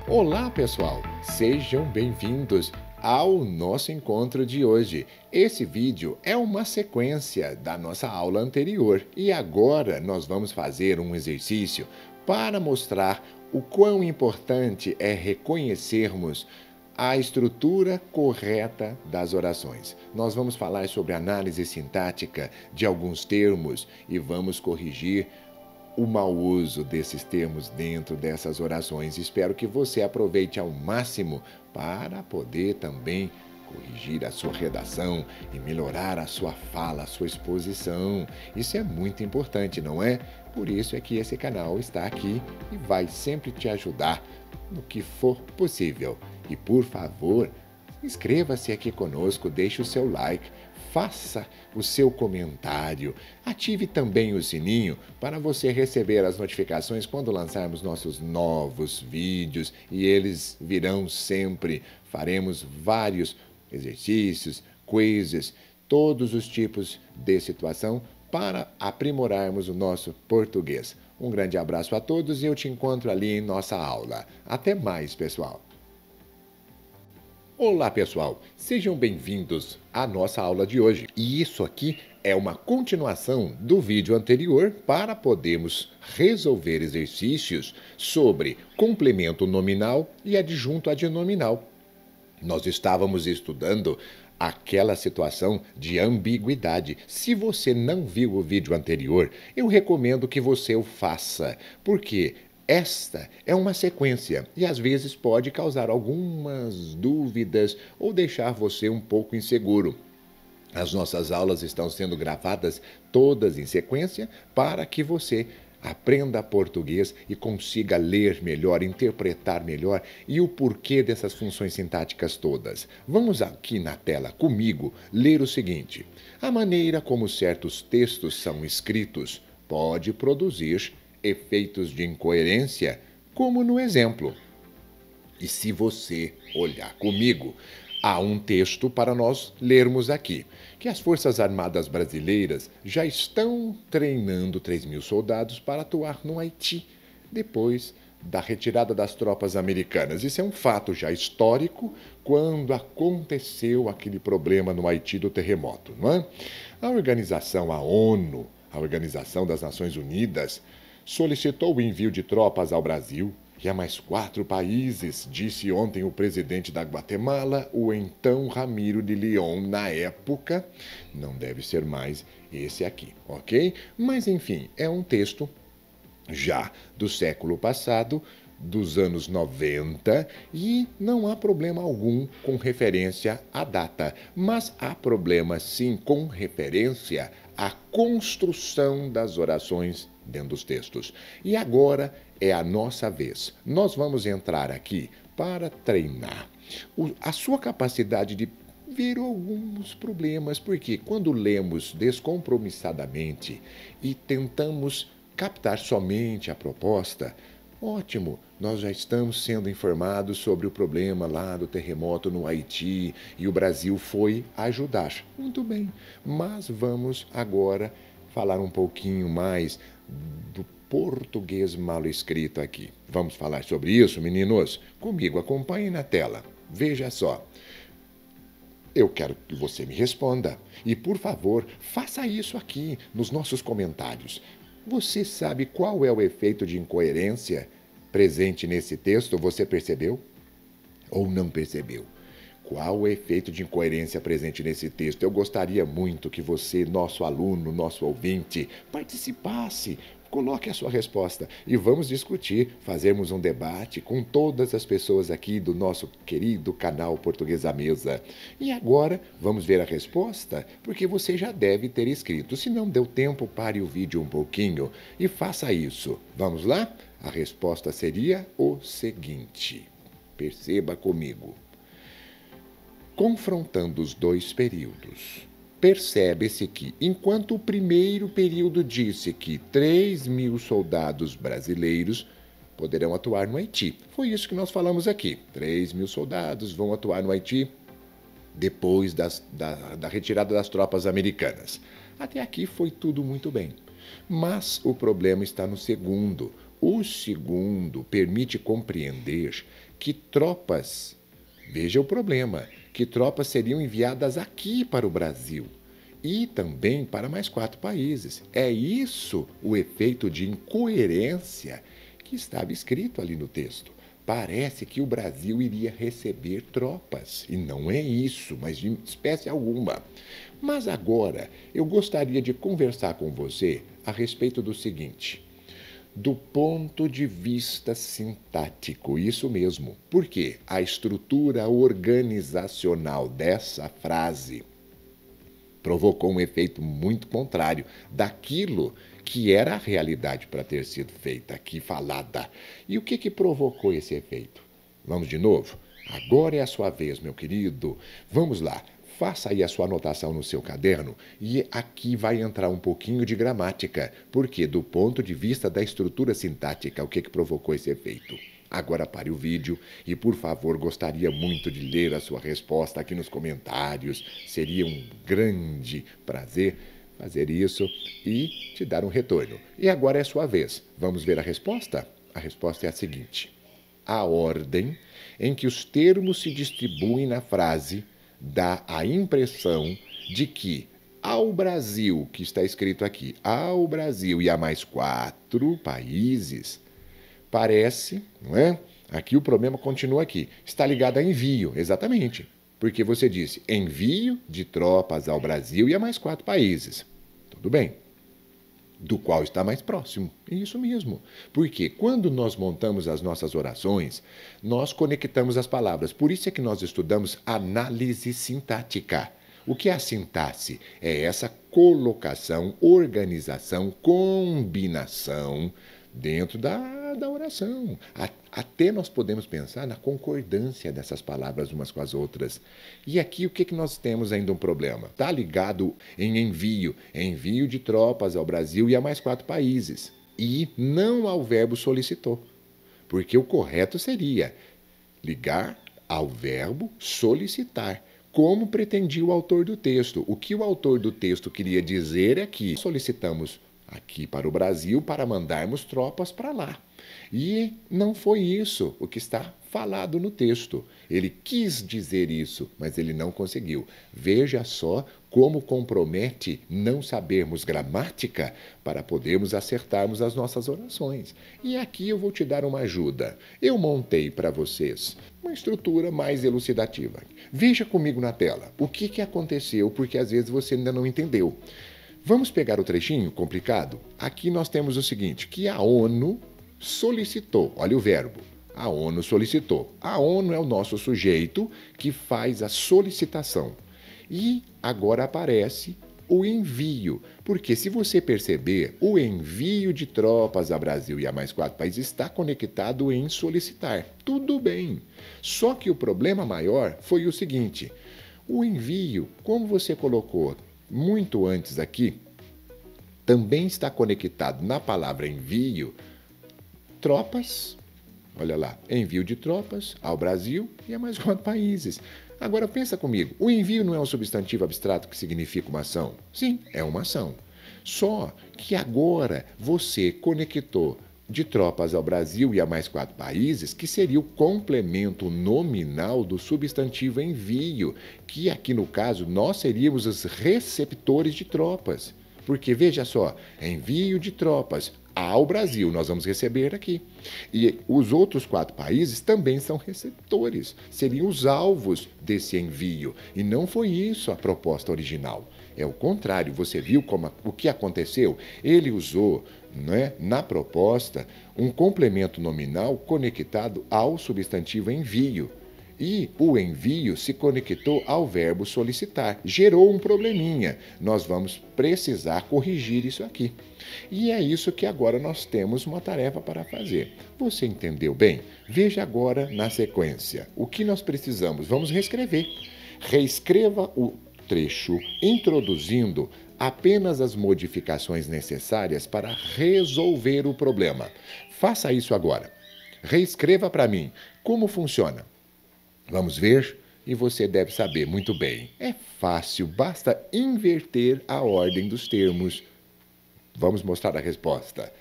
Olá, pessoal! Sejam bem-vindos ao nosso encontro de hoje. Esse vídeo é uma sequência da nossa aula anterior e agora nós vamos fazer um exercício para mostrar o quão importante é reconhecermos a estrutura correta das orações. Nós vamos falar sobre análise sintática de alguns termos e vamos corrigir o mau uso desses termos dentro dessas orações. Espero que você aproveite ao máximo para poder também corrigir a sua redação e melhorar a sua fala, a sua exposição. Isso é muito importante, não é? Por isso é que esse canal está aqui e vai sempre te ajudar no que for possível. E por favor, inscreva-se aqui conosco, deixe o seu like, faça o seu comentário, ative também o sininho para você receber as notificações quando lançarmos nossos novos vídeos e eles virão sempre. Faremos vários exercícios, quizzes, todos os tipos de situação para aprimorarmos o nosso português. Um grande abraço a todos e eu te encontro ali em nossa aula. Até mais, pessoal! Olá, pessoal! Sejam bem-vindos à nossa aula de hoje. E isso aqui é uma continuação do vídeo anterior para podermos resolver exercícios sobre complemento nominal e adjunto adnominal. Nós estávamos estudando aquela situação de ambiguidade. Se você não viu o vídeo anterior, eu recomendo que você o faça, porque esta é uma sequência e às vezes pode causar algumas dúvidas ou deixar você um pouco inseguro. As nossas aulas estão sendo gravadas todas em sequência para que você aprenda português e consiga ler melhor, interpretar melhor e o porquê dessas funções sintáticas todas. Vamos aqui na tela comigo ler o seguinte: a maneira como certos textos são escritos pode produzir efeitos de incoerência, como no exemplo. E se você olhar comigo, há um texto para nós lermos aqui, que as Forças Armadas Brasileiras já estão treinando 3.000 soldados para atuar no Haiti, depois da retirada das tropas americanas. Isso é um fato já histórico, quando aconteceu aquele problema no Haiti do terremoto, não é? A ONU, a Organização das Nações Unidas, solicitou o envio de tropas ao Brasil e a mais 4 países, disse ontem o presidente da Guatemala, o então Ramiro de León, na época. Não deve ser mais esse aqui, ok? Mas, enfim, é um texto já do século passado, dos anos 90, e não há problema algum com referência à data, mas há problema sim com referência à construção das orações dentro dos textos. E agora é a nossa vez. Nós vamos entrar aqui para treinar a sua capacidade de ver alguns problemas, porque quando lemos descompromissadamente e tentamos captar somente a proposta, ótimo, nós já estamos sendo informados sobre o problema lá do terremoto no Haiti e o Brasil foi ajudar. Muito bem, mas vamos agora falar um pouquinho mais do português mal escrito aqui. Vamos falar sobre isso, meninos? Comigo, acompanhem na tela. Veja só. Eu quero que você me responda. E, por favor, faça isso aqui nos nossos comentários. Você sabe qual é o efeito de incoerência presente nesse texto? Você percebeu? Ou não percebeu? Qual o efeito de incoerência presente nesse texto? Eu gostaria muito que você, nosso aluno, nosso ouvinte, participasse. Coloque a sua resposta e vamos discutir, fazermos um debate com todas as pessoas aqui do nosso querido canal Português à Mesa. E agora vamos ver a resposta, porque você já deve ter escrito. Se não deu tempo, pare o vídeo um pouquinho e faça isso. Vamos lá? A resposta seria o seguinte. Perceba comigo. Confrontando os dois períodos, percebe-se que, enquanto o primeiro período disse que 3.000 soldados brasileiros poderão atuar no Haiti, foi isso que nós falamos aqui, 3.000 soldados vão atuar no Haiti depois da retirada das tropas americanas. Até aqui foi tudo muito bem, mas o problema está no segundo. O segundo permite compreender que tropas, veja o problema, que tropas seriam enviadas aqui para o Brasil e também para mais 4 países. É isso o efeito de incoerência que estava escrito ali no texto. Parece que o Brasil iria receber tropas, e não é isso, mas de espécie alguma. Mas agora eu gostaria de conversar com você a respeito do seguinte: do ponto de vista sintático, isso mesmo, porque a estrutura organizacional dessa frase provocou um efeito muito contrário daquilo que era a realidade para ter sido feita aqui, falada. E o que provocou esse efeito? Vamos de novo? Agora é a sua vez, meu querido. Vamos lá. Faça aí a sua anotação no seu caderno e aqui vai entrar um pouquinho de gramática, porque do ponto de vista da estrutura sintática, o que provocou esse efeito? Agora pare o vídeo e, por favor, gostaria muito de ler a sua resposta aqui nos comentários. Seria um grande prazer fazer isso e te dar um retorno. E agora é a sua vez. Vamos ver a resposta? A resposta é a seguinte: a ordem em que os termos se distribuem na frase dá a impressão de que ao Brasil, que está escrito aqui, ao Brasil e a mais 4 países, parece, não é? Aqui o problema continua aqui. Está ligado a envio, exatamente. Porque você disse envio de tropas ao Brasil e a mais 4 países. Tudo bem. Do qual está mais próximo. Isso mesmo. Porque quando nós montamos as nossas orações, nós conectamos as palavras. Por isso é que nós estudamos análise sintática. O que é a sintaxe? É essa colocação, organização, combinação dentro da oração. Até nós podemos pensar na concordância dessas palavras umas com as outras. E aqui o que nós temos ainda um problema? Está ligado em envio de tropas ao Brasil e a mais 4 países. E não ao verbo solicitou. Porque o correto seria ligar ao verbo solicitar, como pretendia o autor do texto. O que o autor do texto queria dizer é que solicitamos aqui para o Brasil para mandarmos tropas para lá. E não foi isso o que está falado no texto. Ele quis dizer isso, mas ele não conseguiu. Veja só como compromete não sabermos gramática para podermos acertarmos as nossas orações. E aqui eu vou te dar uma ajuda. Eu montei para vocês uma estrutura mais elucidativa. Veja comigo na tela o que aconteceu, porque às vezes você ainda não entendeu. Vamos pegar o trechinho complicado? Aqui nós temos o seguinte, que a ONU solicitou, olha o verbo, a ONU solicitou. A ONU é o nosso sujeito que faz a solicitação. E agora aparece o envio, porque se você perceber, o envio de tropas ao Brasil e a mais 4 países está conectado em solicitar. Tudo bem, só que o problema maior foi o seguinte, o envio, como você colocou muito antes aqui, também está conectado na palavra envio, tropas, olha lá, envio de tropas ao Brasil e a mais 4 países. Agora pensa comigo, o envio não é um substantivo abstrato que significa uma ação? Sim, é uma ação. Só que agora você conectou de tropas ao Brasil e a mais 4 países, que seria o complemento nominal do substantivo envio, que aqui no caso nós seríamos os receptores de tropas. Porque veja só, envio de tropas ao Brasil, nós vamos receber aqui. E os outros 4 países também são receptores, seriam os alvos desse envio. E não foi isso a proposta original. É o contrário, você viu o que aconteceu? Ele usou, né, na proposta um complemento nominal conectado ao substantivo envio. E o envio se conectou ao verbo solicitar. Gerou um probleminha. Nós vamos precisar corrigir isso aqui. E é isso que agora nós temos uma tarefa para fazer. Você entendeu bem? Veja agora na sequência. O que nós precisamos? Vamos reescrever. Reescreva o trecho introduzindo apenas as modificações necessárias para resolver o problema. Faça isso agora. Reescreva para mim. Como funciona? Vamos ver? E você deve saber muito bem. É fácil, basta inverter a ordem dos termos. Vamos mostrar a resposta.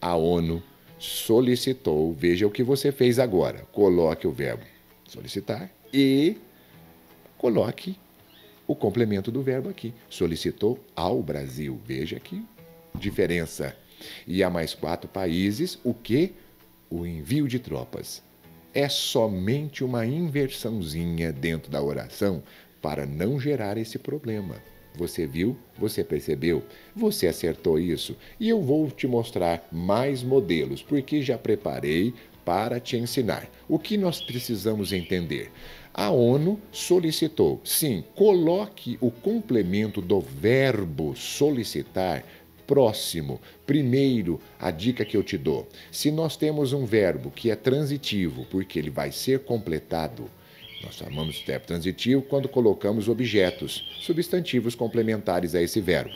A ONU solicitou. Veja o que você fez agora. Coloque o verbo solicitar e coloque o complemento do verbo aqui. Solicitou ao Brasil. Veja que diferença. E há mais 4 países, o quê? O envio de tropas. É somente uma inversãozinha dentro da oração para não gerar esse problema. Você viu? Você percebeu? Você acertou isso? E eu vou te mostrar mais modelos, porque já preparei para te ensinar. O que nós precisamos entender? A ONU solicitou. Sim, coloque o complemento do verbo solicitar próximo. Primeiro, a dica que eu te dou. Se nós temos um verbo que é transitivo, porque ele vai ser completado, nós chamamos de verbo transitivo quando colocamos objetos, substantivos complementares a esse verbo.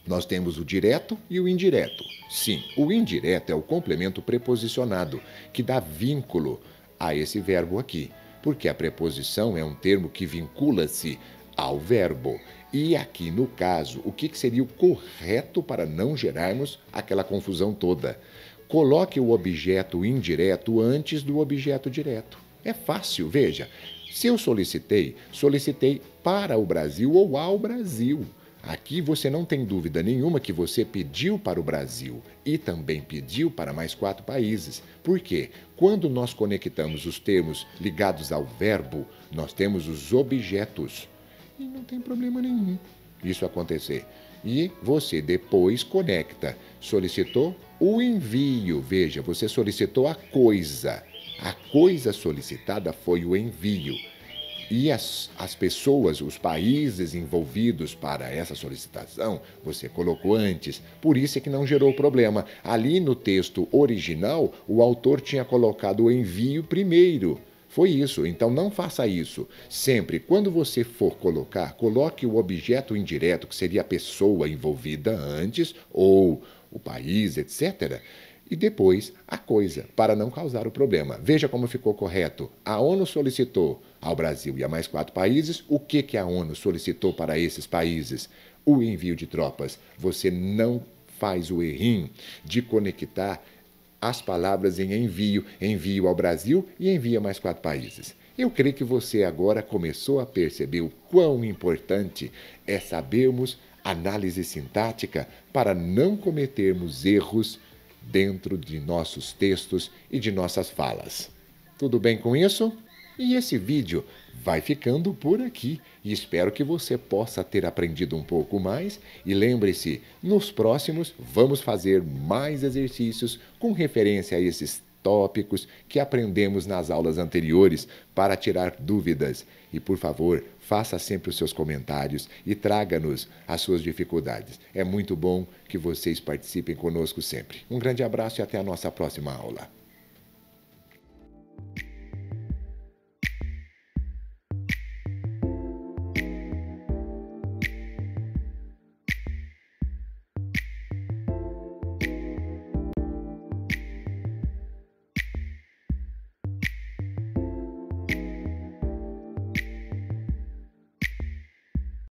Nós temos o direto e o indireto. Sim, o indireto é o complemento preposicionado, que dá vínculo a esse verbo aqui, porque a preposição é um termo que vincula-se ao verbo. E aqui, no caso, o que seria o correto para não gerarmos aquela confusão toda? Coloque o objeto indireto antes do objeto direto. É fácil, veja. Se eu solicitei para o Brasil ou ao Brasil. Aqui você não tem dúvida nenhuma que você pediu para o Brasil e também pediu para mais 4 países. Por quê? Quando nós conectamos os termos ligados ao verbo, nós temos os objetos. E não tem problema nenhum isso acontecer. E você depois conecta. Solicitou o envio. Veja, você solicitou a coisa. A coisa solicitada foi o envio. E as pessoas, os países envolvidos para essa solicitação, você colocou antes. Por isso é que não gerou problema. Ali no texto original, o autor tinha colocado o envio primeiro. Foi isso, então não faça isso. Sempre, quando você for colocar, coloque o objeto indireto, que seria a pessoa envolvida antes, ou o país, etc., e depois a coisa, para não causar o problema. Veja como ficou correto. A ONU solicitou ao Brasil e a mais 4 países. O que a ONU solicitou para esses países? O envio de tropas. Você não faz o errinho de conectar as palavras em envio. Envio ao Brasil e envio a mais 4 países. Eu creio que você agora começou a perceber o quão importante é sabermos análise sintática para não cometermos erros dentro de nossos textos e de nossas falas. Tudo bem com isso? E esse vídeo vai ficando por aqui e espero que você possa ter aprendido um pouco mais. E lembre-se, nos próximos vamos fazer mais exercícios com referência a esses tópicos que aprendemos nas aulas anteriores para tirar dúvidas. E, por favor, faça sempre os seus comentários e traga-nos as suas dificuldades. É muito bom que vocês participem conosco sempre. Um grande abraço e até a nossa próxima aula.